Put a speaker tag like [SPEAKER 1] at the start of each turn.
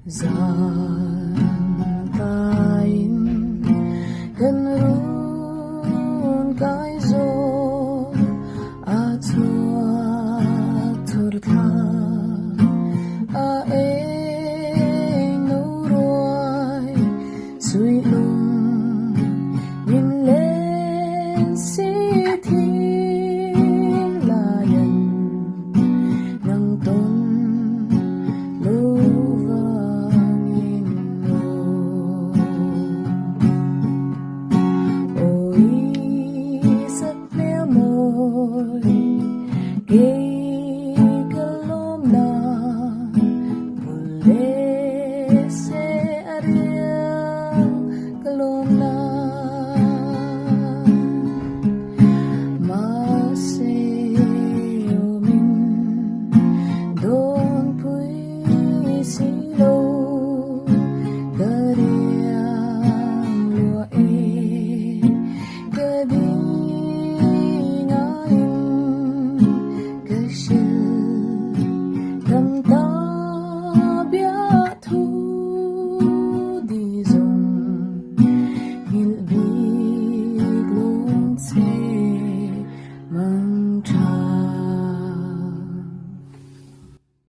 [SPEAKER 1] Zantayin kan run kai zo atur tha a no roi sui lung yin len si thi layan nang ton tầm